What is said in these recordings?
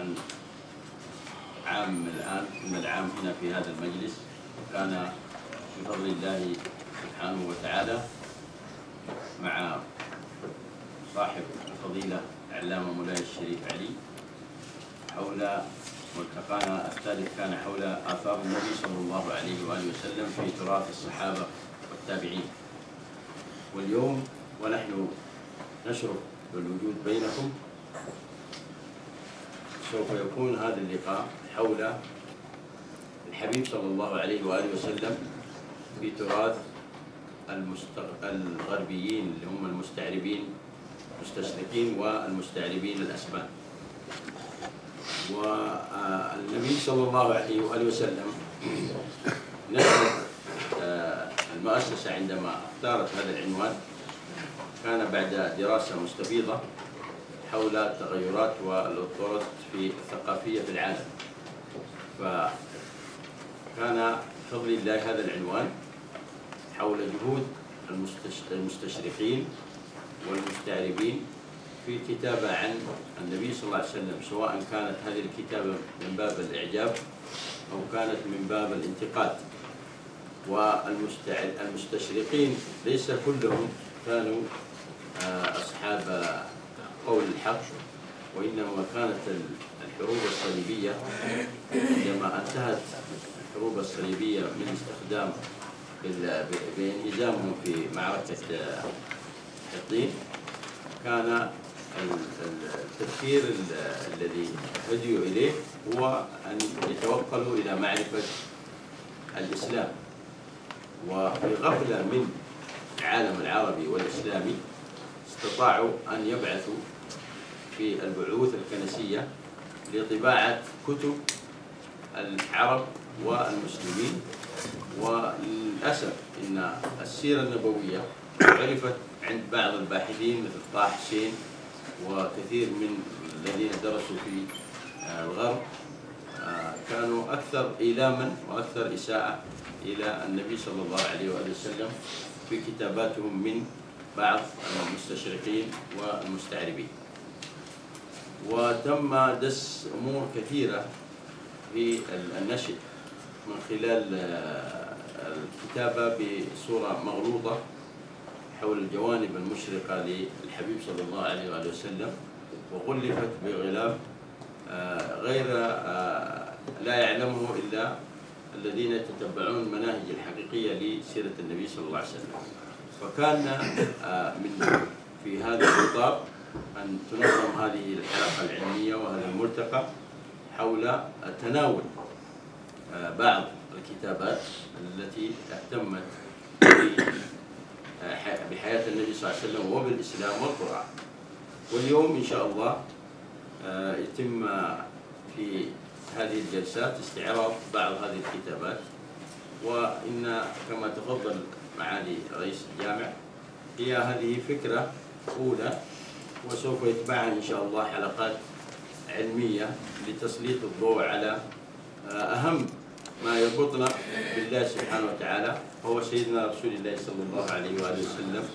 عن عام من العام هنا في هذا المجلس، وكان بفضل الله سبحانه وتعالى مع صاحب الفضيلة العلامة مولاي الشريف علي حول ملتقانا الثالث كان حول آثار النبي صلى الله عليه وآله وسلم في تراث الصحابة والتابعين. واليوم ونحن نشرف بالوجود بينكم سوف يكون هذا اللقاء حول الحبيب صلى الله عليه وآله وسلم في تراث الغربيين اللي هم المستعربين المستشرقين والمستعربين الأسبان. والنبي صلى الله عليه وآله وسلم نشأت المؤسسة عندما اختارت هذا العنوان كان بعد دراسة مستفيضة حول التغيرات والاضطرابات في الثقافية في العالم، فكان بفضل الله هذا العنوان حول جهود المستشرقين والمستعربين في الكتابة عن النبي صلى الله عليه وسلم، سواء كانت هذه الكتابة من باب الإعجاب أو كانت من باب الانتقاد. والمستشرقين ليس كلهم كانوا أصحاب قول الحق، وإنما كانت الحروب الصليبية عندما انتهت الحروب الصليبية من استخدام بانهزامهم في معركة حطين، كان التفكير الذي هديوا إليه هو أن يتوكلوا إلى معرفة الإسلام. وفي غفلة من العالم العربي والإسلامي استطاعوا أن يبعثوا في البعوث الكنسية لطباعة كتب العرب والمسلمين. وللأسف إن السيرة النبوية عرفت عند بعض الباحثين مثل طه حسين وكثير من الذين درسوا في الغرب، كانوا أكثر إيلاما وأكثر إساءة إلى النبي صلى الله عليه وآله وسلم في كتاباتهم من بعض المستشرقين والمستعربين. وتم دس أمور كثيرة في النشر من خلال الكتابة بصورة مغلوطة حول الجوانب المشرقة للحبيب صلى الله عليه وآله وسلم، وغلفت بغلاف غير لا يعلمه إلا الذين يتتبعون المناهج الحقيقية لسيرة النبي صلى الله عليه وسلم. فكان من في هذا الخطاب أن تنظم هذه الحلقة العلمية وهذا الملتقى حول تناول بعض الكتابات التي اهتمت بحياة النبي صلى الله عليه وسلم وبالإسلام والقرآن. واليوم إن شاء الله يتم في هذه الجلسات استعراض بعض هذه الكتابات، وإن كما تفضل معالي رئيس الجامع هي هذه فكرة أولى، وسوف يتبعها إن شاء الله حلقات علمية لتسليط الضوء على أهم ما يربطنا بالله سبحانه وتعالى وهو سيدنا رسول الله صلى الله عليه وآله وسلم.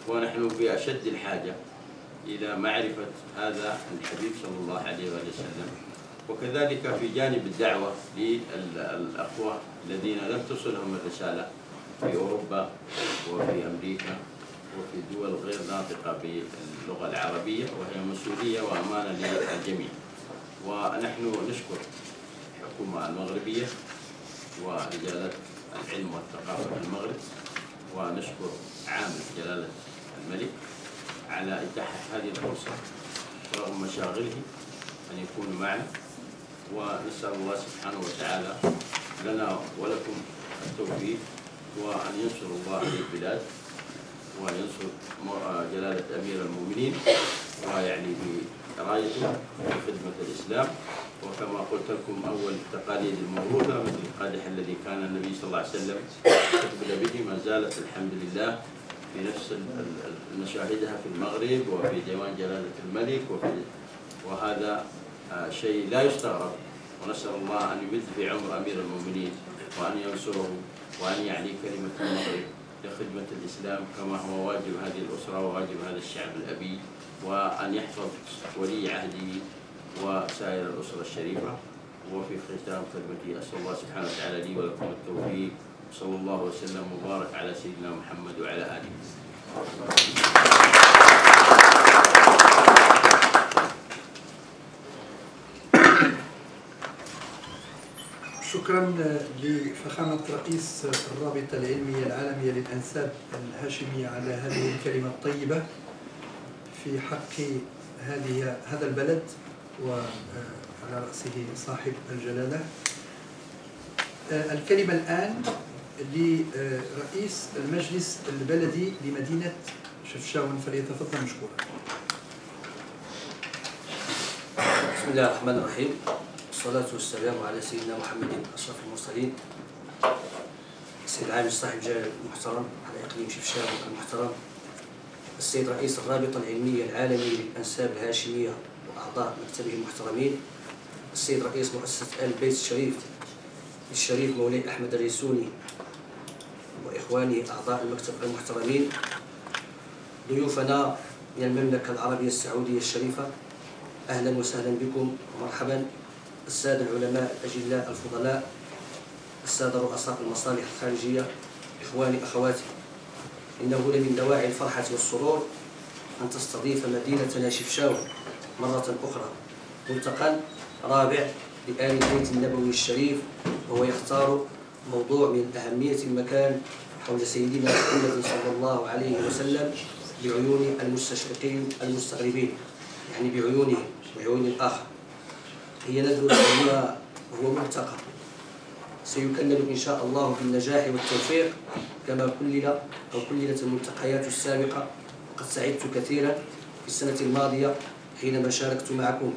ونحن بأشد الحاجة إلى معرفة هذا الحبيب صلى الله عليه وآله وسلم. وكذلك في جانب الدعوة للأخوة الذين لم تصلهم الرسالة في أوروبا وفي أمريكا وفي دول غير ناطقة باللغة العربية، وهي مسؤولية وأمانة للجميع. ونحن نشكر الحكومة المغربية ورجالة العلم والثقافة في المغرب، ونشكر عامل جلالة الملك على إتاحة هذه الفرصة رغم مشاغله أن يكونوا معنا. ونسأل الله سبحانه وتعالى لنا ولكم التوفيق، وأن ينصر الله للبلاد وأن ينصر جلالة أمير المؤمنين ويعني برايته في خدمة الإسلام. وكما قلت لكم أول التقاليد الموروثة مثل القادح الذي كان النبي صلى الله عليه وسلم يقبل به ما زالت الحمد لله في نفس مشاهدها في المغرب وفي ديوان جلالة الملك وهذا شيء لا يستغرب. ونسأل الله أن يمد في عمر أمير المؤمنين وأن ينصره وأن يعلي كلمة المغرب لخدمة الإسلام كما هو واجب هذه الأسرة وواجب هذا الشعب الأبي، وأن يحفظ ولي عهده سائر الأسرة الشريفة. وفي ختام خدمتي أسأل الله سبحانه وتعالى لي ولكم التوفيق، صلى الله وسلم وبارك على سيدنا محمد وعلى آله. شكرا لفخامة رئيس الرابطة العلمية العالمية للأنساب الهاشمية على هذه الكلمة الطيبة في حق هذا البلد وعلى رأسه صاحب الجلالة. الكلمة الآن لرئيس المجلس البلدي لمدينة شفشاون، فليتفضل مشكورا. بسم الله الرحمن الرحيم، والصلاة والسلام على سيدنا محمد أشرف المرسلين، السيد العامل صاحب الجلالة المحترم على إقليم شفشاون المحترم، السيد رئيس الرابطة العلمية العالمية للأنساب الهاشمية وأعضاء مكتبه المحترمين، السيد رئيس مؤسسة آل البيت الشريف مولاي أحمد الريسوني وإخوانه أعضاء المكتب المحترمين، ضيوفنا من المملكة العربية السعودية الشريفة، أهلا وسهلا بكم ومرحبا. السادة العلماء الأجلاء الفضلاء، السادة رؤساء المصالح الخارجية، إخواني أخواتي، إنه لمن دواعي الفرحة والسرور أن تستضيف مدينتنا شفشاون مرة أخرى ملتقى رابع لآل البيت النبوي الشريف، وهو يختار موضوع من أهمية المكان حول سيدنا محمد صلى الله عليه وسلم بعيون المستشرقين المستغربين، يعني بعيونهم وعيون الآخر. هي ندوة هو ملتقى سيكلل إن شاء الله بالنجاح والتوفيق كما كللت الملتقيات السابقة. وقد سعدت كثيرا في السنة الماضية حينما شاركت معكم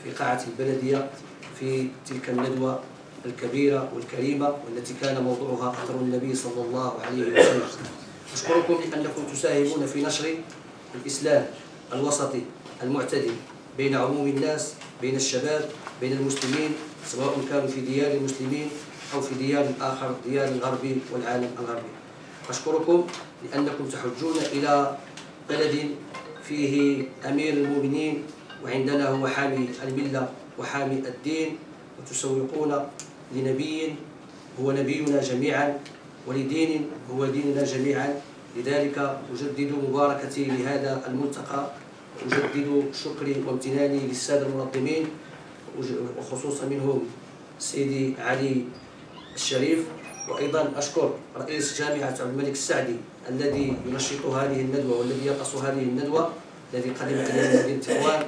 في قاعة البلدية في تلك الندوة الكبيرة والكريمة، والتي كان موضوعها أثر النبي صلى الله عليه وسلم. أشكركم لأنكم تساهمون في نشر الإسلام الوسطي المعتدل بين عموم الناس، بين الشباب، بين المسلمين، سواء كانوا في ديار المسلمين أو في ديار آخر، ديار الغرب والعالم الغربي. أشكركم لأنكم تحجون إلى بلد فيه أمير المؤمنين وعندنا هو حامي الملة وحامي الدين، وتسوقون لنبي هو نبينا جميعا ولدين هو ديننا جميعا. لذلك أجدد مباركتي لهذا الملتقى، أجدد شكري وامتناني للسادة المنظمين، وخصوصا منهم سيدي علي الشريف، وأيضا أشكر رئيس جامعة عبد الملك السعدي الذي ينشط هذه الندوة والذي يرأس هذه الندوة، الذي قدم إلينا مدينة تطوان.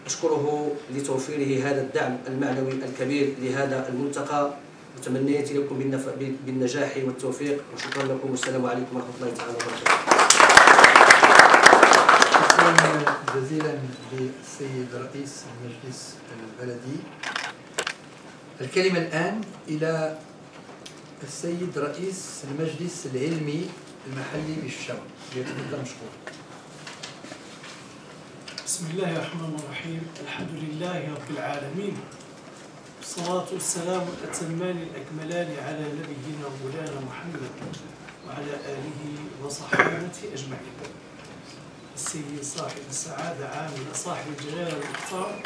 أشكره لتوفيره هذا الدعم المعنوي الكبير لهذا الملتقى، وتمنيت لكم بالنجاح والتوفيق، وشكرا لكم والسلام عليكم ورحمة الله تعالى وبركاته. شكرا جزيلا للسيد رئيس المجلس البلدي. الكلمة الآن إلى السيد رئيس المجلس العلمي المحلي بشفشاون، ليتفضل مشكور. بسم الله الرحمن الرحيم، الحمد لله رب العالمين، والصلاة والسلام الأتمان الأكملان على نبينا ومولانا محمد وعلى آله وصحبه أجمعين. السيد صاحب السعادة عامل صاحب الجلالة المحترم،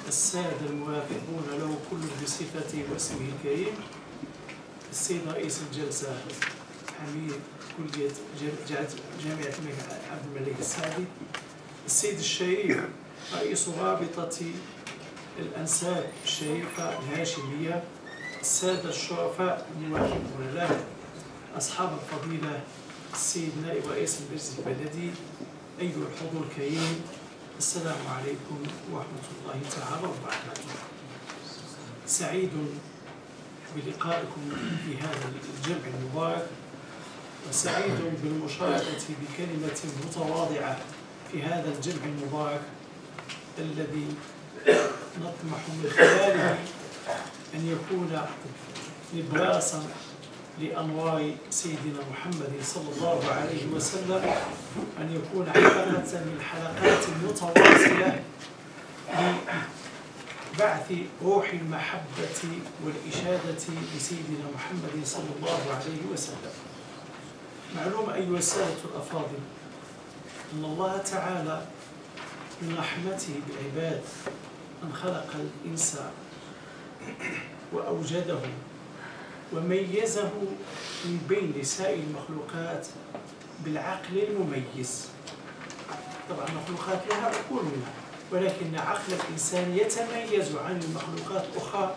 السادة الموافقون له كل بصفته واسمه الكريم، السيد رئيس الجلسة حميد كلية جامعة عبد الملك السعدي، السيد الشريف رئيس رابطة الأنساب الشريفة الهاشمية، السادة الشرفاء الموافقون له، أصحاب الفضيلة، السيد نائب رئيس المجلس البلدي، أيها الحضور الكريم، السلام عليكم ورحمة الله تعالى وبركاته. سعيد بلقائكم في هذا الجمع المبارك، وسعيد بالمشاركة بكلمة متواضعة في هذا الجمع المبارك الذي نطمح من خلاله أن يكون نبراسا لأنوار سيدنا محمد صلى الله عليه وسلم، أن يكون حلقة من الحلقات المتواصلة لبعث روح المحبة والإشادة بسيدنا محمد صلى الله عليه وسلم. معلوم أيها السادة الأفاضل أن الله تعالى من رحمته بالعباد أن خلق الإنسان وأوجده وميزه من بين سائر المخلوقات بالعقل المميز. طبعا المخلوقات لها عقول منها، ولكن عقل الإنسان يتميز عن المخلوقات الأخرى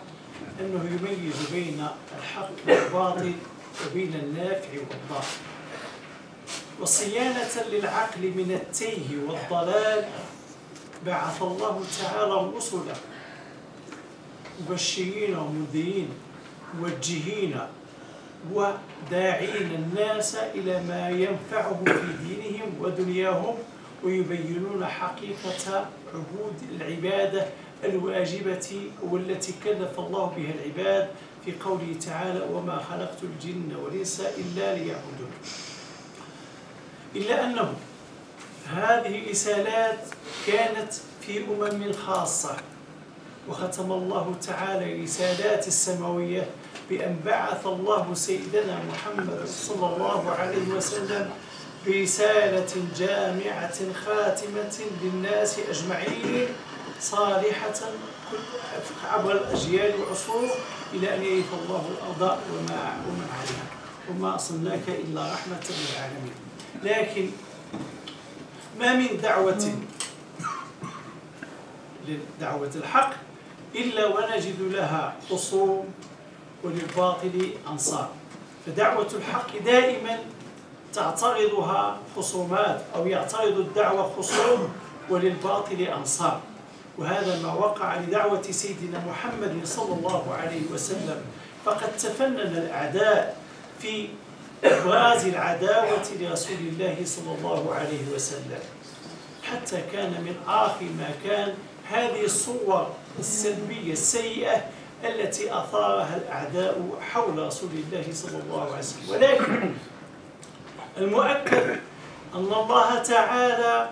أنه يميز بين الحق والباطل وبين النافع والضار. وصيانة للعقل من التيه والضلال بعث الله تعالى رسلا مبشرين ومنذرين موجهين وداعين الناس إلى ما ينفعهم في دينهم ودنياهم، ويبينون حقيقة عبود العبادة الواجبة والتي كلف الله بها العباد في قوله تعالى: وما خلقت الجن والإنس إلا ليعبدون. إلا أنه هذه الرسالات كانت في أمم خاصة، وختم الله تعالى الرسالات السماوية بأن بعث الله سيدنا محمد صلى الله عليه وسلم برسالة جامعة خاتمة للناس أجمعين صالحة عبر الأجيال والعصور إلى أن يرث الله الأرض ومن عليها، وما أرسلناك إلا رحمة للعالمين. لكن ما من دعوة الحق إلا ونجد لها خصوم وللباطل أنصار، فدعوة الحق دائما تعترضها خصومات أو يعترض الدعوة خصوم وللباطل أنصار. وهذا ما وقع لدعوة سيدنا محمد صلى الله عليه وسلم، فقد تفنن الأعداء في إبراز العداوة لرسول الله صلى الله عليه وسلم، حتى كان من آخر ما كان هذه الصور السلبية السيئة التي أثارها الأعداء حول رسول الله صلى الله عليه وسلم. ولكن المؤكد أن الله تعالى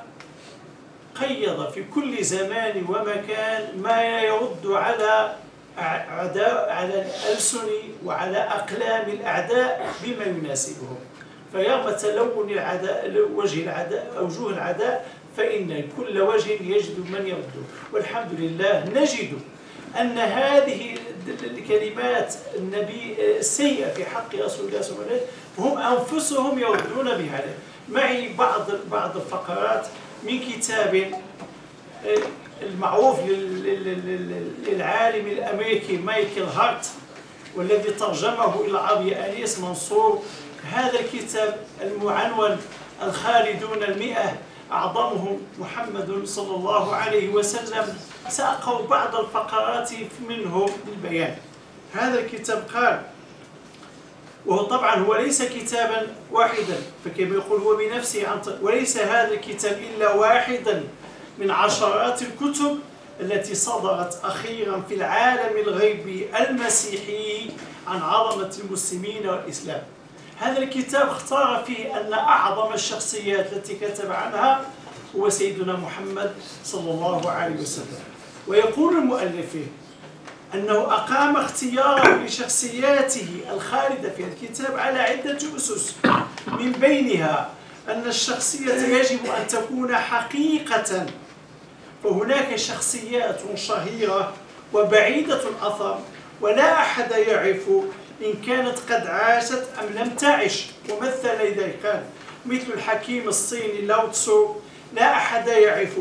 قيض في كل زمان ومكان ما يرد على الألسن وعلى أقلام الأعداء بما يناسبهم، فرغم تلون أوجه العداء فإن كل وجه يجد من يرده. والحمد لله نجد أن هذه الكلمات النبي السيئة في حق رسول الله صلى الله عليه وسلم هم أنفسهم يردون بها. معي بعض الفقرات من كتاب المعروف للعالم الأمريكي مايكل هارت، والذي ترجمه إلى العربية أنيس منصور. هذا الكتاب المعنون الخالدون المئة أعظمهم محمد صلى الله عليه وسلم، سأقرأ بعض الفقرات منه للبيان. هذا الكتاب قال، وهو طبعا هو ليس كتابا واحدا، فكما يقول هو بنفسه وليس هذا الكتاب إلا واحدا من عشرات الكتب التي صدرت أخيرا في العالم الغيبي المسيحي عن عظمة المسلمين والإسلام. هذا الكتاب اختار فيه أن أعظم الشخصيات التي كتب عنها هو سيدنا محمد صلى الله عليه وسلم. ويقول المؤلف فيه أنه أقام اختياره لشخصياته الخالدة في الكتاب على عدة أسس، من بينها أن الشخصية يجب أن تكون حقيقة، فهناك شخصيات شهيرة وبعيدة الأثر ولا أحد يعرف إن كانت قد عاشت أم لم تعش، ومثل ذلك قال مثل الحكيم الصيني لاو تسو لا أحد يعرف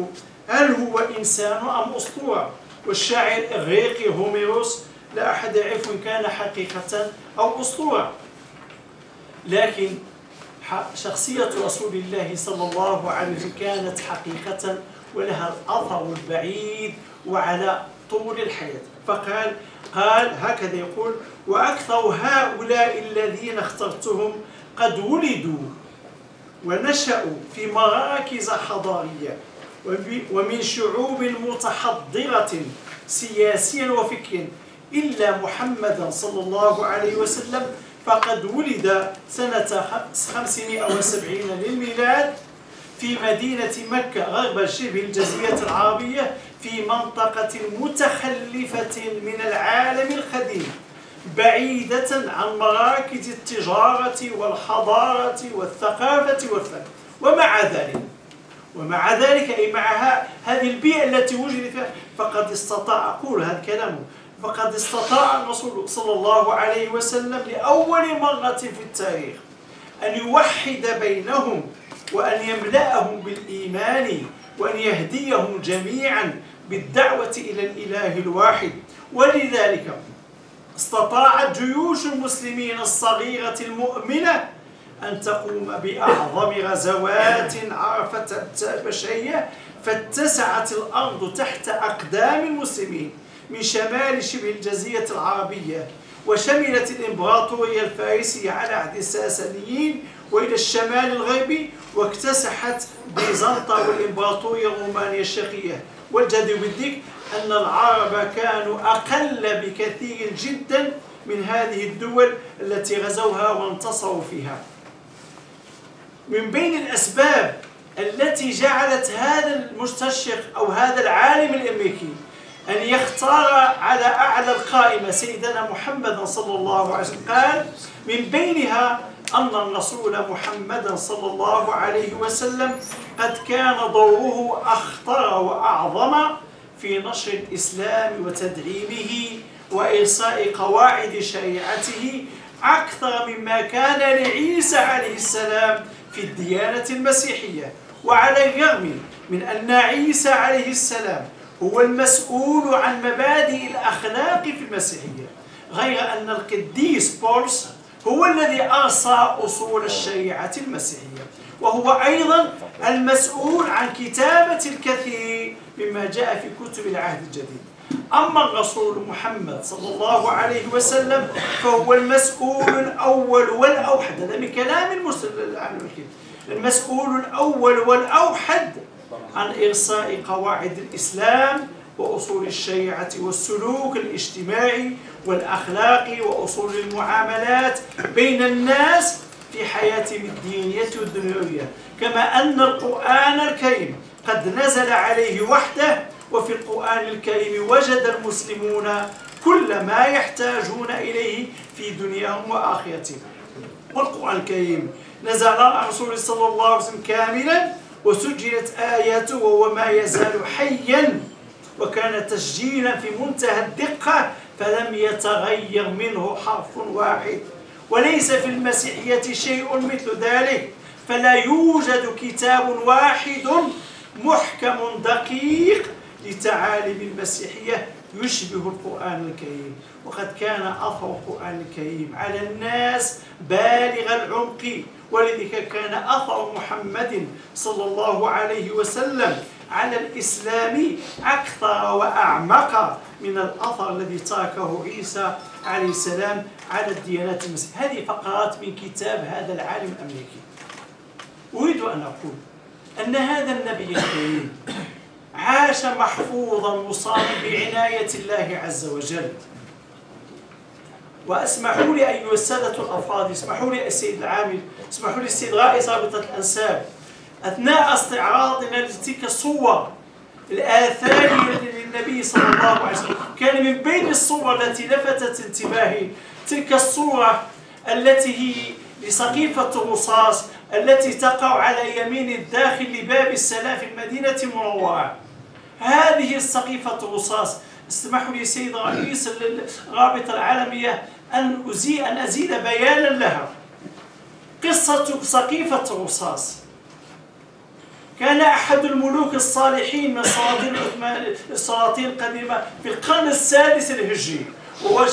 هل هو إنسان أم أسطورة، والشاعر الإغريقي هوميروس لا أحد يعرف إن كان حقيقة أو أسطورة. لكن شخصية رسول الله صلى الله عليه وسلم كانت حقيقة ولها الأثر البعيد وعلى طول الحياة. فقال هكذا يقول: وأكثر هؤلاء الذين اخترتهم قد ولدوا ونشأوا في مراكز حضارية ومن شعوب متحضرة سياسيا وفكريا، إلا محمدا صلى الله عليه وسلم فقد ولد سنة 570 للميلاد في مدينة مكة غرب شبه الجزيرة العربية في منطقة متخلفة من العالم القديم، بعيدة عن مراكز التجارة والحضارة والثقافة والفن. ومع ذلك أي مع هذه البيئة التي وجد فيها فقد استطاع، أقول هذا كلامه، فقد استطاع الرسول صلى الله عليه وسلم لأول مرة في التاريخ أن يوحد بينهم وأن يملأهم بالإيمان وأن يهديهم جميعا بالدعوة إلى الإله الواحد. ولذلك استطاعت جيوش المسلمين الصغيرة المؤمنة أن تقوم بأعظم غزوات عرفتها البشرية، فاتسعت الأرض تحت أقدام المسلمين من شمال شبه الجزيرة العربية، وشملت الإمبراطورية الفارسية على عهد الساسانيين وإلى الشمال الغربي، واكتسحت بيزنطة والإمبراطورية الرومانية الشرقية. والجدير بالذكر أن العرب كانوا أقل بكثير جدا من هذه الدول التي غزوها وانتصروا فيها. من بين الأسباب التي جعلت هذا المستشرق أو هذا العالم الأمريكي أن يختار على أعلى القائمة سيدنا محمد صلى الله عليه وسلم، قال من بينها أن الرسول محمد صلى الله عليه وسلم قد كان دوره أخطر وأعظم في نشر الإسلام وتدعيمه وإرساء قواعد شريعته أكثر مما كان لعيسى عليه السلام في الديانة المسيحية. وعلى الرغم من أن عيسى عليه السلام هو المسؤول عن مبادئ الأخلاق في المسيحية، غير أن القديس بولس هو الذي أرسى أصول الشريعة المسيحية، وهو أيضا المسؤول عن كتابة الكثير مما جاء في كتب العهد الجديد. أما الرسول محمد صلى الله عليه وسلم فهو المسؤول الأول والأوحد، هذا من كلام المسؤول الأول والأوحد عن إرساء قواعد الإسلام وأصول الشريعة والسلوك الاجتماعي والأخلاقي وأصول المعاملات بين الناس في حياتهم الدينية والدنيوية، كما أن القرآن الكريم قد نزل عليه وحده، وفي القرآن الكريم وجد المسلمون كل ما يحتاجون إليه في دنياهم وآخرتهم. والقرآن الكريم نزل على رسول صلى الله عليه وسلم كاملا وسجلت آياته وهو ما يزال حيا، وكان تسجيلا في منتهى الدقة فلم يتغير منه حرف واحد. وليس في المسيحية شيء مثل ذلك، فلا يوجد كتاب واحد محكم دقيق لتعاليم المسيحية يشبه القرآن الكريم. وقد كان أثر القرآن الكريم على الناس بالغ العمق، ولذلك كان أثر محمد صلى الله عليه وسلم على الإسلام أكثر وأعمق من الأثر الذي تركه عيسى عليه السلام على الديانات المسيحية. هذه فقرات من كتاب هذا العالم الأمريكي. أريد أن أقول أن هذا النبي الكريم عاش محفوظا مصابا بعناية الله عز وجل. واسمحوا لي أيها السادة الأفاضل، اسمحوا لي السيد العامل، اسمحوا لي السيد رئيس رابطة الأنساب، أثناء استعراضنا لتلك الصور الآثارية للنبي صلى الله عليه وسلم، كان من بين الصور التي لفتت انتباهي تلك الصورة التي هي لسقيفة الرصاص التي تقع على يمين الداخل لباب السلام في المدينة المنورة. هذه السقيفة الرصاص، اسمحوا لي سيد رئيس الرابطة العالمية أن أزيد بيانا لها. قصة سقيفة الرصاص، كان أحد الملوك الصالحين من السلاطين القديمة في القرن السادس الهجري، وهو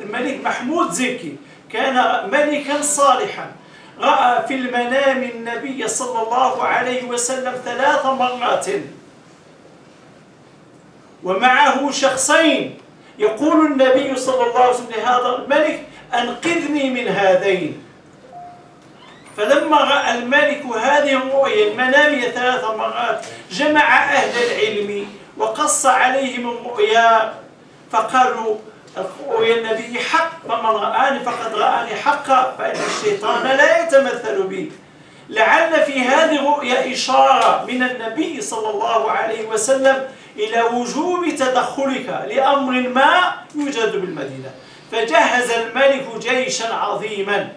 الملك محمود زكي، كان ملكا صالحا، رأى في المنام النبي صلى الله عليه وسلم 3 مرات ومعه شخصين. يقول النبي صلى الله عليه وسلم لهذا الملك: أنقذني من هذين. فلما رأى الملك هذه الرؤيا المنامية 3 مرات جمع أهل العلم وقص عليهم الرؤيا، فقالوا: رؤيا النبي حق، فمن رآني فقد رآني حقا، فإن الشيطان لا يتمثل بي. لعل في هذه الرؤيا إشارة من النبي صلى الله عليه وسلم إلى وجوب تدخلك لأمر ما يوجد بالمدينة. فجهز الملك جيشا عظيما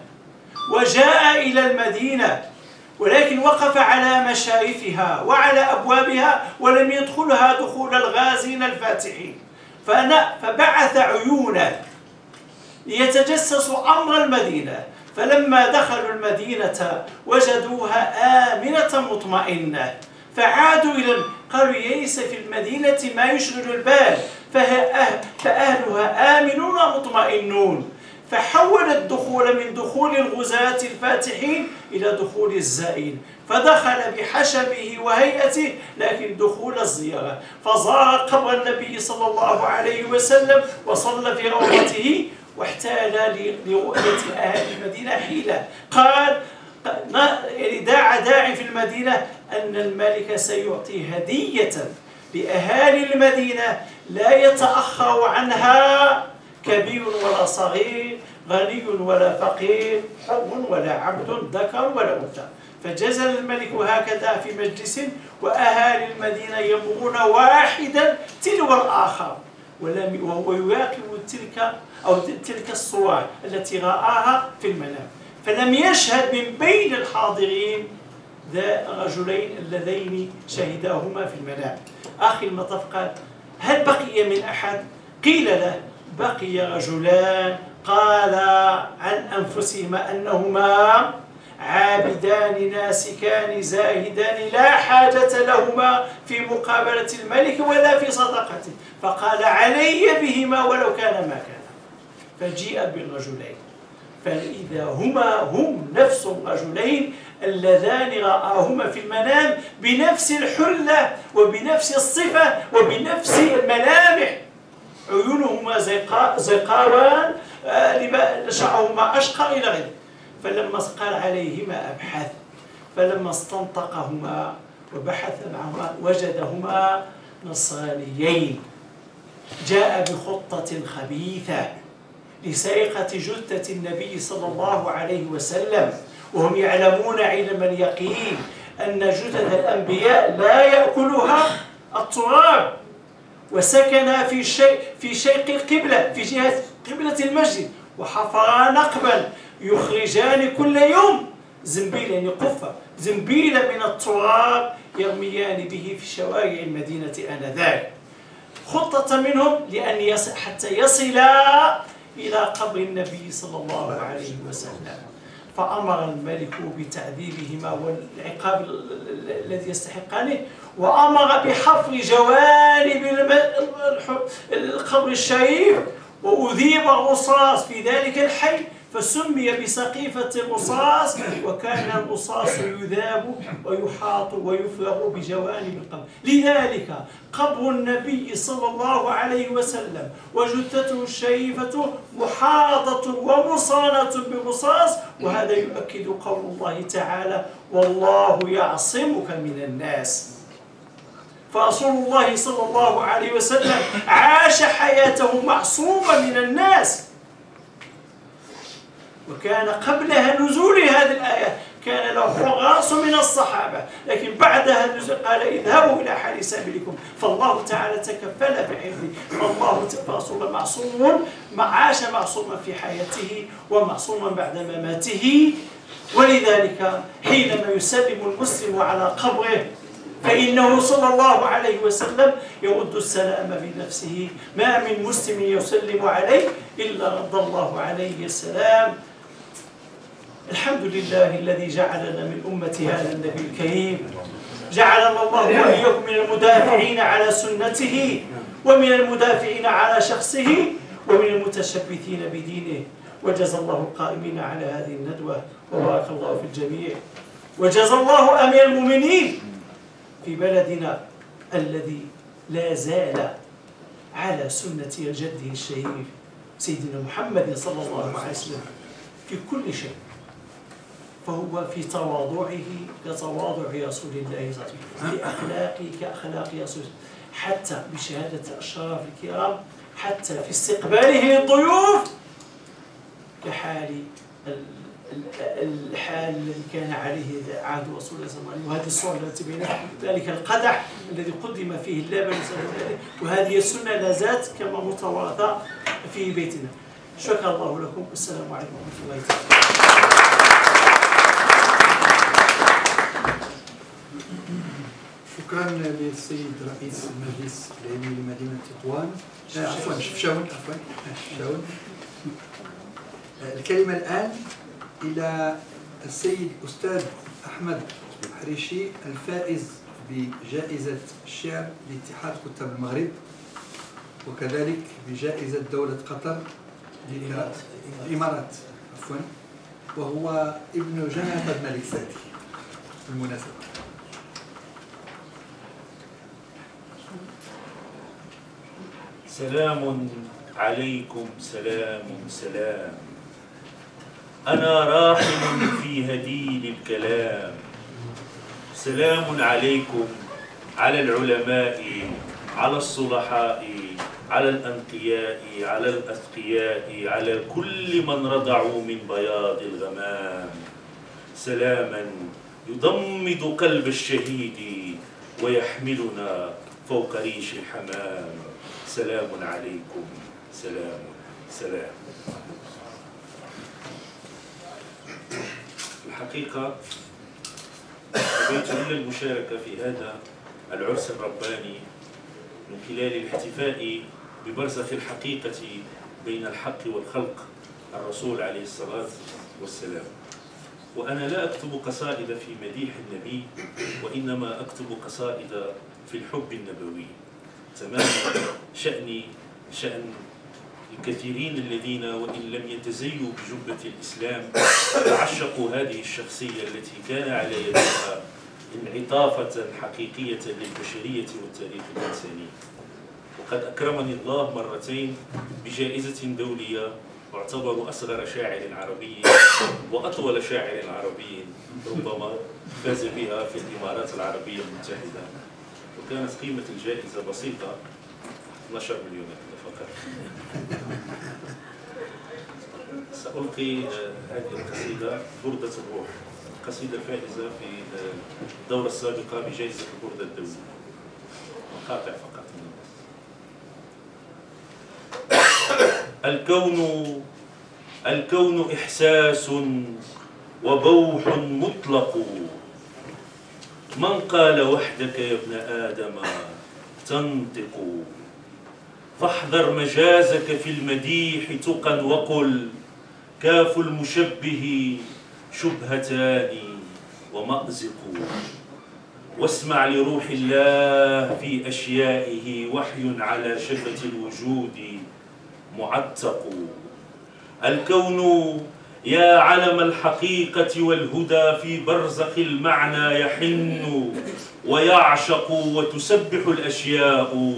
وجاء إلى المدينة، ولكن وقف على مشارفها وعلى أبوابها ولم يدخلها دخول الغازين الفاتحين، فبعث عيونه ليتجسسوا أمر المدينة. فلما دخلوا المدينة وجدوها آمنة مطمئنة، فعادوا إلى قالوا ليس في المدينة ما يشغل البال، فأهلها آمنون مطمئنون. فحول الدخول من دخول الغزاة الفاتحين إلى دخول الزائين، فدخل بحشمه وهيئته لكن دخول الزيارة، فزار قبر النبي صلى الله عليه وسلم وصلى في روضته، واحتال لرؤية أهل المدينة حيلة. قال داع داعي في المدينة أن الملك سيعطي هدية لأهالي المدينة لا يتأخر عنها كبير ولا صغير، غني ولا فقير، حر ولا عبد، ذكر ولا أنثى. فجزل الملك هكذا في مجلس، وأهالي المدينة يمرون واحدا تلو الآخر، وهو يراقب تلك الصور التي رآها في المنام. فلم يشهد من بين الحاضرين ذا الرجلين اللذين شهداهما في المنام. آخر المطاف قال: هل بقي من أحد؟ قيل له: بقي رجلان قال عن أنفسهما أنهما عابدان ناسكان زاهدان لا حاجة لهما في مقابلة الملك ولا في صدقته، فقال: علي بهما ولو كان ما كان. فجيء بالرجلين، فإذا هم نفس الرجلين اللذان رآهما في المنام بنفس الحلة وبنفس الصفة وبنفس الملامح، عيونهما زقاوان، شعرهما أشقر إلى غيره. فلما قال عليهما أبحث، فلما استنطقهما وبحث معهما وجدهما نصرانيين. جاء بخطة خبيثة لسرقة جثة النبي صلى الله عليه وسلم، وهم يعلمون علم اليقين أن جثث الأنبياء لا يأكلها التراب، وسكنا في شرق القبلة في جهة قبلة المسجد، وحفرا نقبا يخرجان كل يوم زنبيلا، يعني قفة زنبيلا من التراب يرميان به في شوارع المدينة آنذاك. خطة منهم حتى يصلا إلى قبر النبي صلى الله عليه وسلم. فأمر الملك بتعذيبهما والعقاب الذي يستحقانه، وأمر بحفر جوانب القبر الشريف، وأذيب الرصاص في ذلك الحي فسمي بسقيفة الرصاص، وكان الرصاص يذاب ويحاط ويفرغ بجوانب القبر. لذلك قبر النبي صلى الله عليه وسلم وجثته الشريفة محاطة ومصانة بالرصاص، وهذا يؤكد قول الله تعالى: والله يعصمك من الناس. فرسول الله صلى الله عليه وسلم عاش حياته معصوما من الناس، وكان قبلها نزول هذه الآية كان له حراس من الصحابة، لكن بعدها النزول قال: اذهبوا إلى حال سبيلكم، فالله تعالى تكفل بحفظه. فرسول الله معصوم، عاش معصوما في حياته ومعصوما بعد مماته. ولذلك حينما يسلم المسلم على قبره فإنه صلى الله عليه وسلم يرد السلام بنفسه. ما من مسلم يسلم عليه إلا رد الله عليه السلام. الحمد لله الذي جعلنا من أمة هذا النبي الكريم، جعلنا الله وإياكم من المدافعين على سنته، ومن المدافعين على شخصه، ومن المتشبثين بدينه. وجزى الله القائمين على هذه الندوة، وبارك الله في الجميع. وجزى الله أمير المؤمنين في بلدنا الذي لا زال على سنة جده الشريف سيدنا محمد صلى الله عليه وسلم في كل شيء، فهو في تواضعه كتواضع رسول الله صلى الله عليه وسلم، في أخلاقه كأخلاق رسول الله، حتى بشهادة الأشراف الكرام، حتى في استقباله للضيوف كحال الحال الذي كان عليه عهد رسول الله صلى الله عليه وسلم. وهذه الصورة التي بينها ذلك القدح الذي قدم فيه اللبن، وهذه السنة لا زالت كما متوارثة في بيتنا. شكر الله لكم، والسلام عليكم ورحمة الله تعالى. شكرا للسيد رئيس المجلس العلمي لمدينة تطوان عفوا شفشاون شفشاون. الكلمة الآن إلى السيد أستاذ أحمد حريشي الفائز بجائزة الشعر لاتحاد كتاب المغرب، وكذلك بجائزة دولة قطر الإمارات عفوا، وهو ابن جنى الملك سادي بالمناسبة. سلام عليكم سلام أنا راحل في هديل الكلام. سلام عليكم على العلماء، على الصلحاء، على الأنقياء، على الأتقياء، على كل من رضعوا من بياض الغمام. سلاما يضمد قلب الشهيد ويحملنا فوق ريش الحمام. سلام عليكم سلام. الحقيقة حبيت إلا المشاركة في هذا العرس الرباني من خلال الاحتفاء ببرزخ الحقيقة بين الحق والخلق، الرسول عليه الصلاة والسلام. وأنا لا أكتب قصائد في مديح النبي، وإنما أكتب قصائد في الحب النبوي. تمام شأن الكثيرين الذين وإن لم يتزيوا بجبة الإسلام تعشقوا هذه الشخصية التي كان على يدها انعطافة حقيقية للبشرية والتاريخ الإنساني. وقد أكرمني الله مرتين بجائزة دولية، واعتبر أصغر شاعر عربي وأطول شاعر عربي ربما فاز بها في الإمارات العربية المتحدة، وكانت قيمة الجائزة بسيطة 12 مليون فقط. سألقي هذه القصيدة بردة الروح، القصيدة الفائزة في الدورة السابقة بجائزة البردة الدولية، مقاطع فقط من الناس. الكون إحساس وبوح مطلق، من قال وحدك يا ابن آدم تنطق، فاحذر مجازك في المديح تقا وقل كاف المشبه شبهتان ومأزق، واسمع لروح الله في أشيائه وحي على شفة الوجود معتق. الكون يا علم الحقيقة والهدى في برزخ المعنى يحن ويعشق، وتسبح الأشياء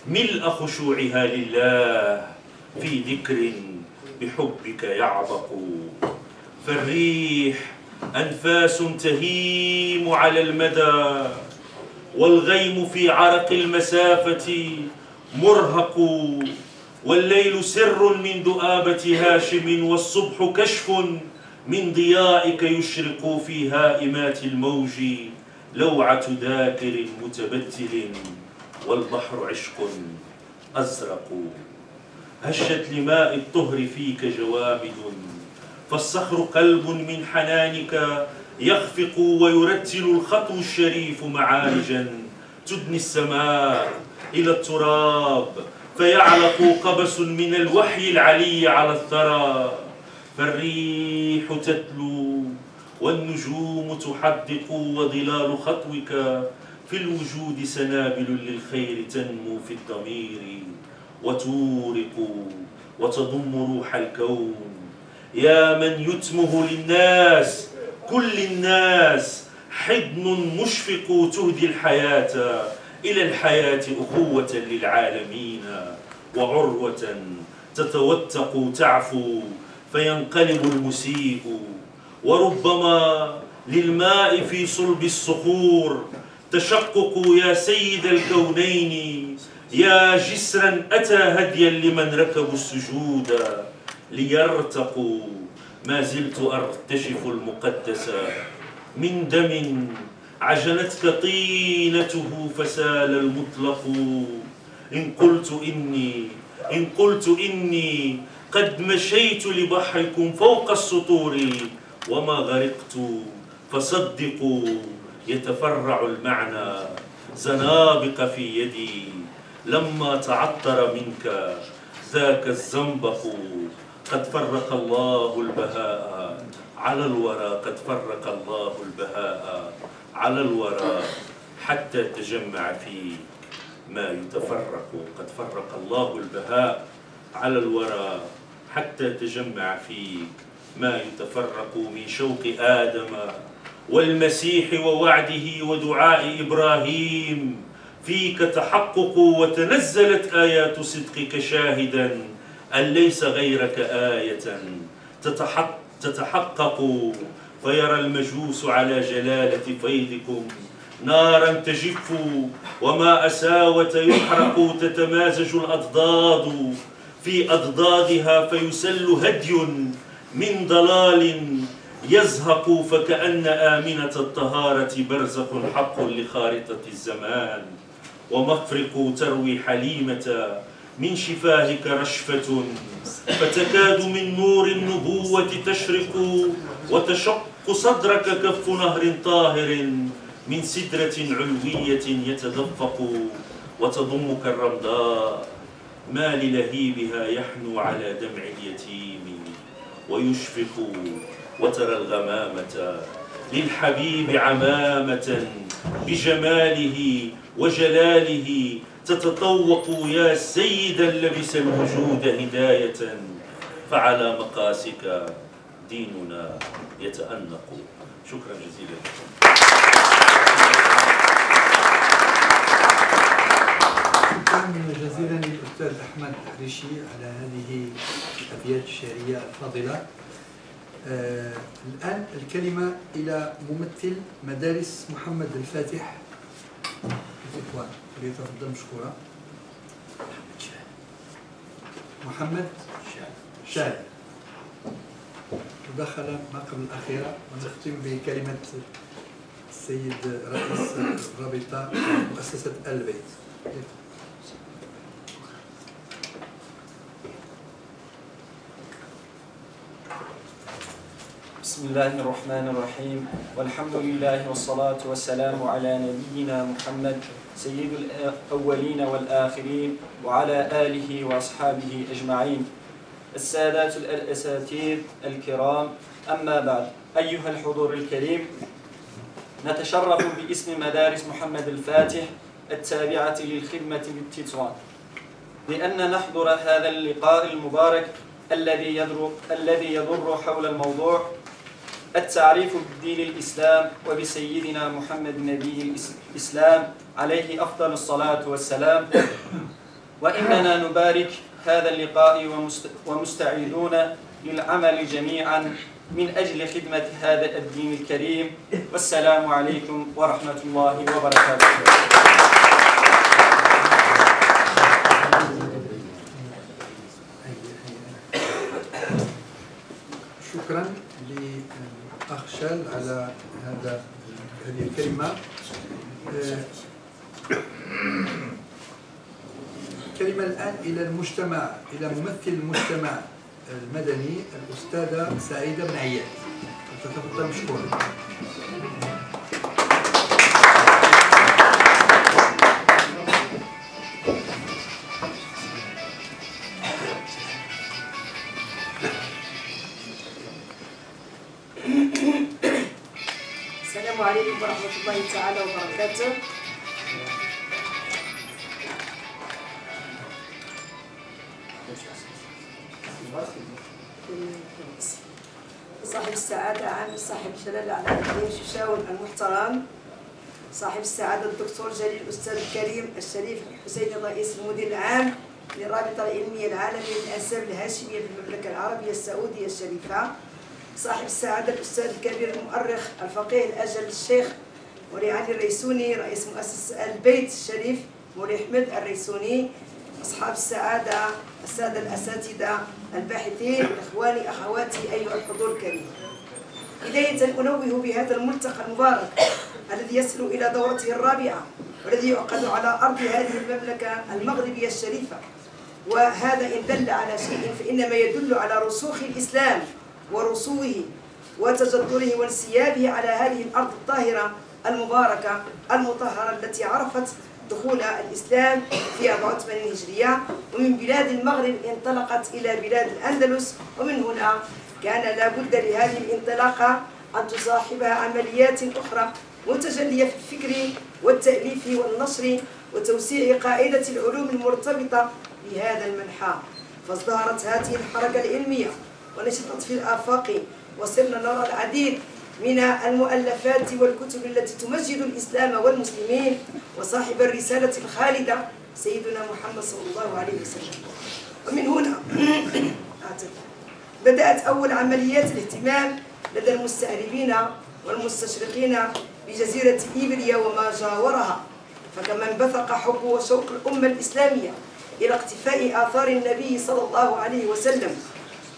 ملء خشوعها لله في ذكر بحبك يعبق. فالريح أنفاس تهيم على المدى، والغيم في عرق المسافة مرهق، والليل سر من ذؤابة هاشم، والصبح كشف من ضيائك يشرق في هائمات الموج لوعة ذاكر متبتل، والبحر عشق أزرق. هشت لماء الطهر فيك جوامد، فالصخر قلب من حنانك يخفق، ويرتل الخطو الشريف معارجا تدني السماء إلى التراب، فيعلق قبس من الوحي العلي على الثرى. فالريح تتلو والنجوم تحدق، وظلال خطوك في الوجود سنابل للخير تنمو في الضمير، وتورق وتضم روح الكون. يا من يتمه للناس كل الناس حضن مشفق، تهدي الحياة إلى الحياة أخوة للعالمين، وعروة تتوثق تعفو فينقلب المسيء. وربما للماء في صلب الصخور تشقق يا سيد الكونين، يا جسرا أتى هديا لمن ركبوا السجود ليرتقوا. ما زلت أرتشف المقدس من دم عجنتك طينته فسال المطلق. إن قلت إني قد مشيت لبحركم فوق السطور وما غرقت، فصدقوا يتفرع المعنى زنابق في يدي لما تعطر منك ذاك الزنبق. قد فرق الله البهاء على الورى، قد فرق الله البهاء على الورى حتى تجمع في ما يتفرق. قد فرق الله البهاء على الورى حتى تجمع في ما يتفرق. من شوق آدم والمسيح ووعده ودعاء إبراهيم فيك تحقق، وتنزلت آيات صدقك شاهدا أن ليس غيرك آية تتحقق. فيرى المجوس على جلالة فيضكم نارا تجف وما أساوة يحرق. تتمازج الأضداد في أضدادها فيسل هدي من ضلال يزهق. فكأن آمنة الطهارة برزخ حق لخارطة الزمان. ومفرق تروي حليمة من شفاهك رشفة، فتكاد من نور النبوة تشرق. وتشق صدرك كف نهر طاهر من سدرة علوية يتدفق. وتضمك الرمضاء ما للهيبها يحنو على دمع اليتيم ويشفق. وترى الغمامة للحبيب عمامة بجماله وجلاله تتطوق. يا سيدا لبس الوجود هداية، فعلى مقاسك ديننا يتأنق. شكرا جزيلا لكم. شكرا جزيلا للأستاذ أحمد ريشي على هذه الأبيات الشعرية الفاضلة. الآن الكلمة إلى ممثل مدارس محمد الفاتح في تطوان، فليتفضل مشكورا. محمد شاعر. مداخلة ما قبل الأخيرة، ونختم بكلمة السيد رئيس الرابطة مؤسسة آل البيت. بسم الله الرحمن الرحيم، والحمد لله والصلاة والسلام على نبينا محمد سيد الأولين والآخرين وعلى آله وأصحابه أجمعين. السادات الأساتذة الكرام، أما بعد، أيها الحضور الكريم، نتشرف باسم مدارس محمد الفاتح التابعة للخدمة بالتطوان بأن نحضر هذا اللقاء المبارك الذي يدور حول الموضوع التعريف بالدين الإسلام وبسيدنا محمد نبي الإسلام عليه أفضل الصلاة والسلام. وإننا نبارك هذا اللقاء ومستعدون للعمل جميعا من أجل خدمة هذا الدين الكريم. والسلام عليكم ورحمة الله وبركاته. شكرا للأخ شال على هذه الكلمة. كلمة الآن إلى المجتمع، إلى ممثل المجتمع المدني الأستاذة سعيدة بن عياد، تتفضل مشكورا. السلام عليكم ورحمة الله تعالى وبركاته. صاحب السعادة عامل صاحب الجلالة على الدين ششاون المحترم، صاحب السعادة الدكتور جليل الأستاذ الكريم الشريف الحسيني الرئيس المدير العام للرابطة العلمية العالمية للأنساب الهاشمية في المملكة العربية السعودية الشريفة، صاحب السعادة الأستاذ الكبير المؤرخ الفقيه الأجل الشيخ مولي علي الريسوني رئيس مؤسسة آل البيت الشريف مولي أحمد الريسوني، أصحاب السعادة السادة الأساتذة الباحثين، إخواني أخواتي أيها الحضور الكريم. بداية أنوه بهذا الملتقى المبارك الذي يصل إلى دورته الرابعة والذي يعقد على أرض هذه المملكة المغربية الشريفة، وهذا إن دل على شيء فإنما يدل على رسوخ الإسلام ورسوه وتجذره وانسيابه على هذه الأرض الطاهرة المباركة المطهرة التي عرفت دخول الإسلام في 84 هجرية، ومن بلاد المغرب انطلقت إلى بلاد الأندلس، ومن هنا كان لا بد لهذه الانطلاقة أن تصاحبها عمليات أخرى متجلية في الفكر والتأليف والنشر وتوسيع قاعدة العلوم المرتبطة بهذا المنحى. فازدهرت هذه الحركة العلمية ونشطت في الآفاق، وصرنا نرى العديد من المؤلفات والكتب التي تمجد الإسلام والمسلمين وصاحب الرسالة الخالدة سيدنا محمد صلى الله عليه وسلم. ومن هنا بدأت أول عمليات الاهتمام لدى المستعربين والمستشرقين بجزيرة إيبريا وما جاورها، فكما انبثق حب وشوق الأمة الإسلامية إلى اقتفاء آثار النبي صلى الله عليه وسلم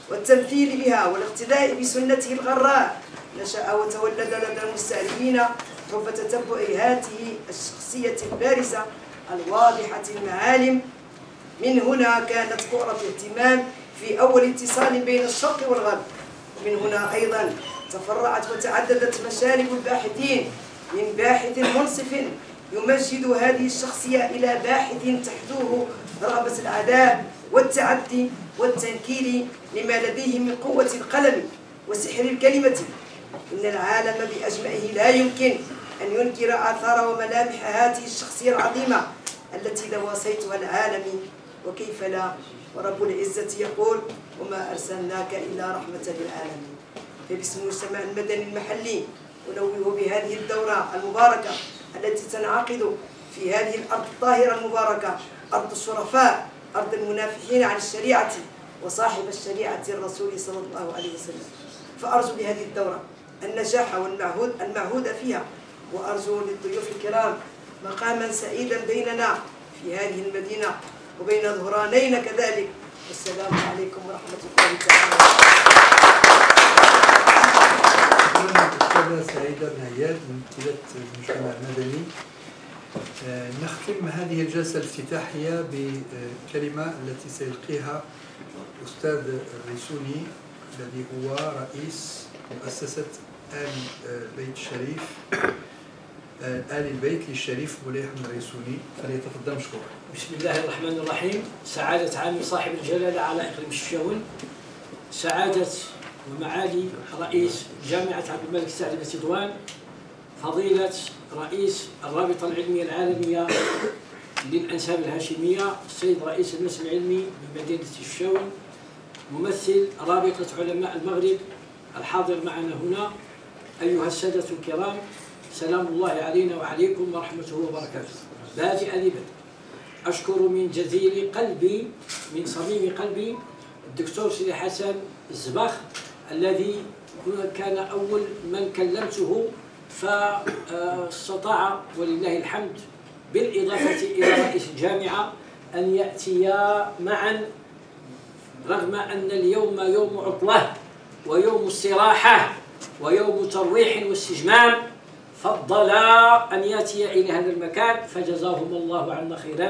والتمثيل بها والاقتداء بسنته الغراء، نشأ وتولد لدى المستعربين حب تتبع هذه الشخصية البارزة الواضحة المعالم. من هنا كانت كرة الاهتمام في أول اتصال بين الشرق والغرب. من هنا أيضا تفرعت وتعددت مشارب الباحثين، من باحث منصف يمجد هذه الشخصية إلى باحث تحدوه رغبة الأعداء والتعدي والتنكيل لما لديه من قوة القلم وسحر الكلمة. إن العالم بأجمعه لا يمكن أن ينكر آثار وملامح هذه الشخصية العظيمة التي لوصيتها العالم، وكيف لا، ورب العزة يقول: وما أرسلناك إلا رحمة للعالمين. فباسم المجتمع المدني المحلي أنوه بهذه الدورة المباركة التي تنعقد في هذه الأرض الطاهرة المباركة، أرض الشرفاء، أرض المنافحين عن الشريعة وصاحب الشريعة الرسول صلى الله عليه وسلم. فأرجو لهذه الدورة النجاح والمعهود فيها، وأرجو للضيوف الكرام مقاما سعيدا بيننا في هذه المدينة وبين ظهرانينا كذلك. والسلام عليكم ورحمة الله تعالى. الأستاذة سعيدة بن عياد من وكالة المجتمع المدني. نختم هذه الجلسة الافتتاحية بكلمة التي سيلقيها الأستاذ الريسوني الذي هو رئيس مؤسسة آل البيت الشريف، آل البيت للشريف مولاي أحمد الريسوني، فليتفضل مشكورا. بسم الله الرحمن الرحيم. سعادة عامل صاحب الجلالة على إقليم الشاون، سعادة ومعالي رئيس جامعة عبد الملك سعد بن سدوان، فضيلة رئيس الرابطة العلمية العالمية للأنساب الهاشمية السيد رئيس المجلس العلمي بمدينة الشاون، ممثل رابطة علماء المغرب الحاضر معنا هنا، أيها السادة الكرام، سلام الله علينا وعليكم ورحمته وبركاته. بادئ لبدء أشكر من جزيل قلبي، من صميم قلبي، الدكتور سيدي حسن الزباخ الذي كان أول من كلمته فاستطاع ولله الحمد بالإضافة إلى رئيس الجامعة أن يأتيا معا، رغم أن اليوم يوم عطلة ويوم استراحة ويوم ترويح واستجمام، فضلا أن يأتي إلى هذا المكان، فجزاهم الله عنا خيرا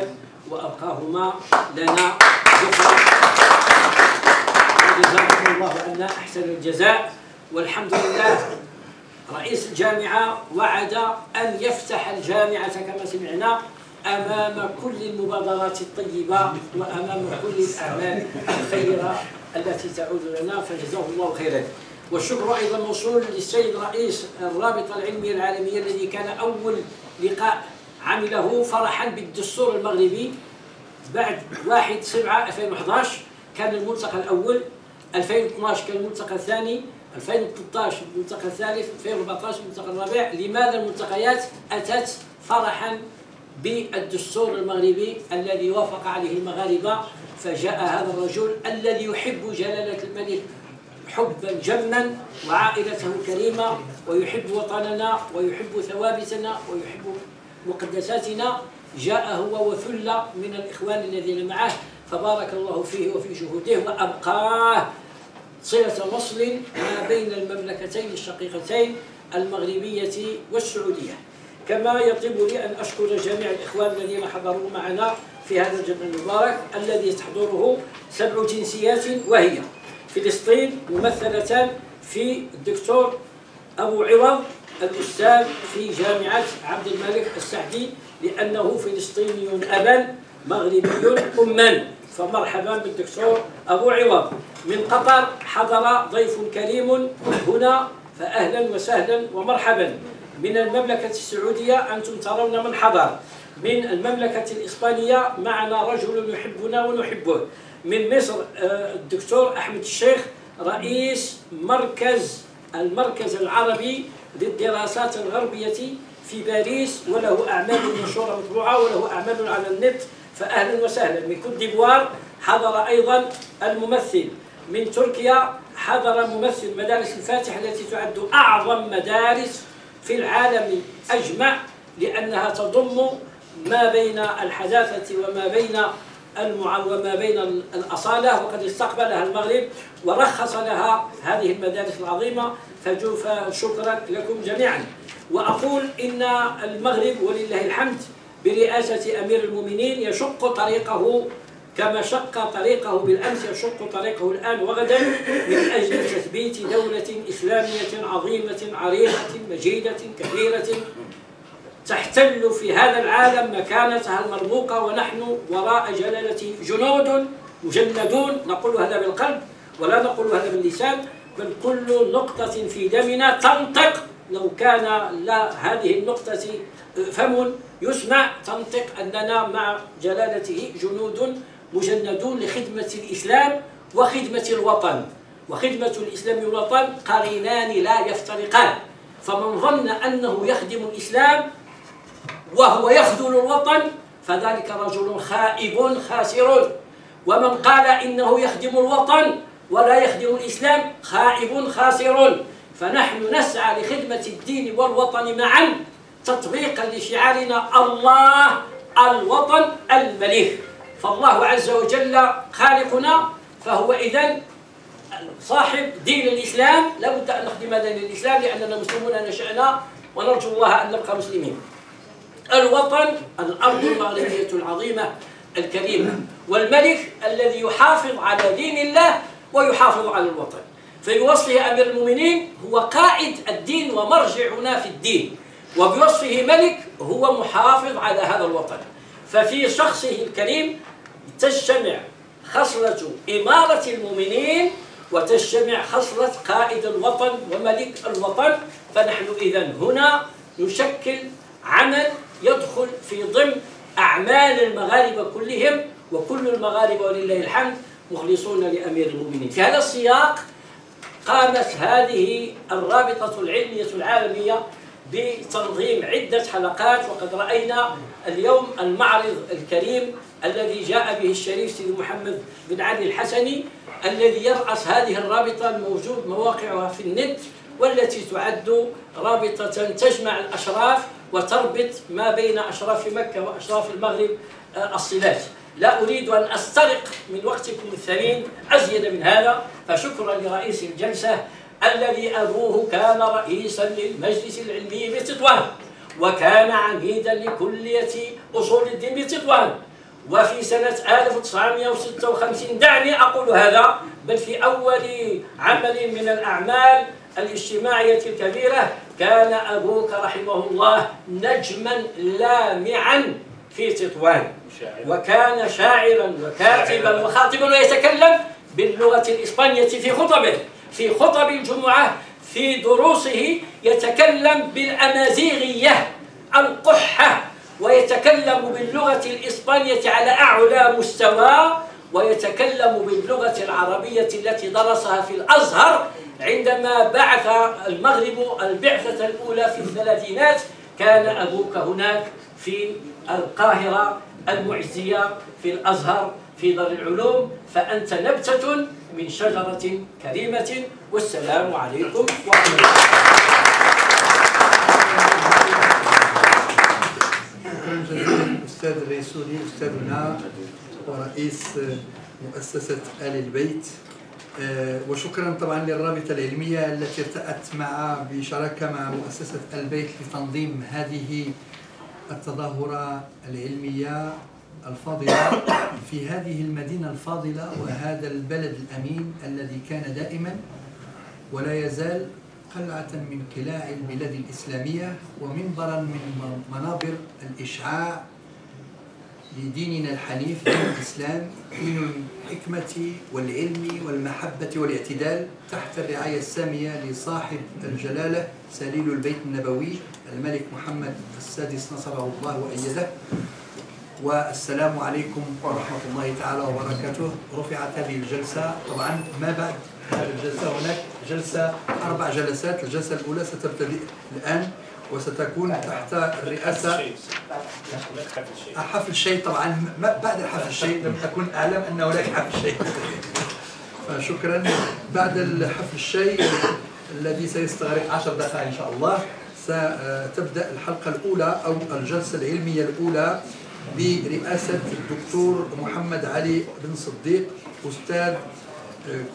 وأبقاهما لنا ذكرا، وجزاكم الله عنا أحسن الجزاء. والحمد لله رئيس الجامعة وعد أن يفتح الجامعة كما سمعنا أمام كل المبادرات الطيبة وأمام كل الأعمال الخيرة التي تعود لنا، فجزاه الله خيرا. والشكر أيضا موصول للسيد رئيس الرابطة العلمية العالمية الذي كان أول لقاء عمله فرحا بالدستور المغربي بعد 1/7/2011 كان الملتقى الأول، 2012 كان الملتقى الثاني، 2013 الملتقى الثالث، 2014 الملتقى الرابع. لماذا الملتقيات أتت فرحا بالدستور المغربي الذي وافق عليه المغاربة؟ فجاء هذا الرجل الذي يحب جلالة الملك حبا جما وعائلته الكريمة، ويحب وطننا ويحب ثوابتنا ويحب مقدساتنا، جاء هو وثلة من الإخوان الذين معه، فبارك الله فيه وفي جهوده وأبقاه صلة وصل ما بين المملكتين الشقيقتين المغربية والسعودية. كما يطيب لي أن أشكر جميع الإخوان الذين حضروا معنا في هذا الجمع المبارك الذي تحضره 7 جنسيات، وهي فلسطين ممثلة في الدكتور أبو عوض الأستاذ في جامعة عبد الملك السعدي، لأنه فلسطيني أبا مغربي أما. فمرحبا بالدكتور أبو عوض. من قطر حضر ضيف كريم هنا، فأهلا وسهلا ومرحبا. من المملكة السعودية أنتم ترون من حضر. من المملكة الإسبانية معنا رجل يحبنا ونحبه. من مصر الدكتور أحمد الشيخ رئيس المركز العربي للدراسات الغربية في باريس، وله أعمال منشورة مطبوعة وله أعمال على النت، فأهلا وسهلا. من كوت ديفوار حضر أيضا الممثل. من تركيا حضر ممثل مدارس الفاتح التي تعد أعظم مدارس في العالم أجمع، لأنها تضم ما بين الحداثة وما بين الأصالة، وقد استقبلها المغرب ورخص لها هذه المدارس العظيمة، فشكرا لكم جميعا. وأقول إن المغرب ولله الحمد برئاسة أمير المؤمنين يشق طريقه كما شق طريقه بالأمس، يشق طريقه الآن وغدا من أجل تثبيت دولة إسلامية عظيمة عريقة مجيدة كبيرة تحتل في هذا العالم مكانتها المرموقة، ونحن وراء جلالته جنود مجندون. نقول هذا بالقلب ولا نقول هذا باللسان، بل كل نقطة في دمنا تنطق، لو كان لا هذه النقطة فم يسمع، تنطق أننا مع جلالته جنود مجندون لخدمة الإسلام وخدمة الوطن. وخدمة الإسلام والوطن قرينان لا يفترقان، فمن ظن أنه يخدم الإسلام وهو يخذل الوطن فذلك رجل خائب خاسر، ومن قال إنه يخدم الوطن ولا يخدم الإسلام خائب خاسر. فنحن نسعى لخدمة الدين والوطن معا تطبيقا لشعارنا الله الوطن المليك. فالله عز وجل خالقنا، فهو إذن صاحب دين الإسلام، لا بد أن نخدم دين الإسلام لأننا مسلمون نشأنا ونرجو الله أن نبقى مسلمين. الوطن الأرض المغربية العظيمة الكريمة، والملك الذي يحافظ على دين الله ويحافظ على الوطن. في وصفه أمير المؤمنين هو قائد الدين ومرجعنا في الدين، وبوصفه ملك هو محافظ على هذا الوطن. ففي شخصه الكريم تجتمع خصلة إمارة المؤمنين وتجتمع خصلة قائد الوطن وملك الوطن. فنحن إذن هنا نشكل عمل يدخل في ضمن أعمال المغاربة كلهم، وكل المغاربة ولله الحمد مخلصون لأمير المؤمنين. في هذا السياق قامت هذه الرابطة العلمية العالمية بتنظيم عدة حلقات، وقد رأينا اليوم المعرض الكريم الذي جاء به الشريف سيدي محمد بن علي الحسني الذي يرأس هذه الرابطة، الموجود مواقعها في النت، والتي تعد رابطة تجمع الأشراف وتربط ما بين أشراف مكة وأشراف المغرب الصلات. لا أريد أن أسترق من وقتكم الثمين أزيد من هذا، فشكرا لرئيس الجلسة الذي أبوه كان رئيسا للمجلس العلمي بتطوان، وكان عميدا لكلية أصول الدين بتطوان، وفي سنة 1956 دعني أقول هذا، بل في أول عمل من الأعمال الاجتماعية الكبيرة كان أبوك رحمه الله نجما لامعا في تطوان، وكان شاعرا وكاتبا وخاطبا ويتكلم باللغة الإسبانية في خطب الجمعة، في دروسه يتكلم بالأمازيغية القحة، ويتكلم باللغة الإسبانية على أعلى مستوى، ويتكلم باللغة العربية التي درسها في الأزهر عندما بعث المغرب البعثة الأولى في الثلاثينات. كان أبوك هناك في القاهرة المعزية في الأزهر في دار العلوم، فأنت نبتة من شجرة كريمة. والسلام عليكم ورحمة الله. شكرا جزيلا أستاذ الريسولي، أستاذنا ورئيس مؤسسة آل البيت. وشكرا طبعا للرابطة العلمية التي ارتأت بشراكة مع مؤسسة آل البيت لتنظيم هذه التظاهرة العلمية الفاضلة في هذه المدينة الفاضلة وهذا البلد الأمين الذي كان دائما ولا يزال قلعة من قلاع البلاد الإسلامية ومنبرا من منابر الإشعاع لديننا الحنيف، دين الإسلام، دين الحكمة والعلم والمحبة والاعتدال، تحت الرعاية السامية لصاحب الجلالة سليل البيت النبوي الملك محمد السادس نصره الله وأيده. والسلام عليكم ورحمة الله تعالى وبركاته. رفعت هذه الجلسة، طبعا ما بعد هذه الجلسة هناك جلسة 4 جلسات. الجلسة الأولى ستبتدئ الآن وستكون تحت الرئاسة حفل شيء. طبعا بعد الحفل الشيء لم أكن أعلم أن هناك حفل شيء. فشكرا. بعد الحفل الشيء الذي سيستغرق 10 دقائق إن شاء الله ستبدأ الحلقة الأولى أو الجلسة العلمية الأولى برئاسة الدكتور محمد علي بن صديق، أستاذ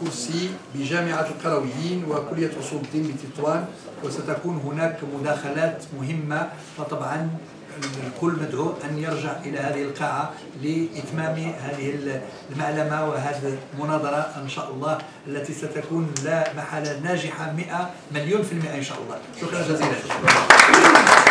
كرسي بجامعة القرويين وكلية أصول الدين بتطوان. وستكون هناك مداخلات مهمة، فطبعا الكل مدعو أن يرجع إلى هذه القاعة لإتمام هذه المعلمة وهذه المناظرة إن شاء الله التي ستكون لا محالة ناجحة 100 مليون% إن شاء الله. شكرا جزيلا.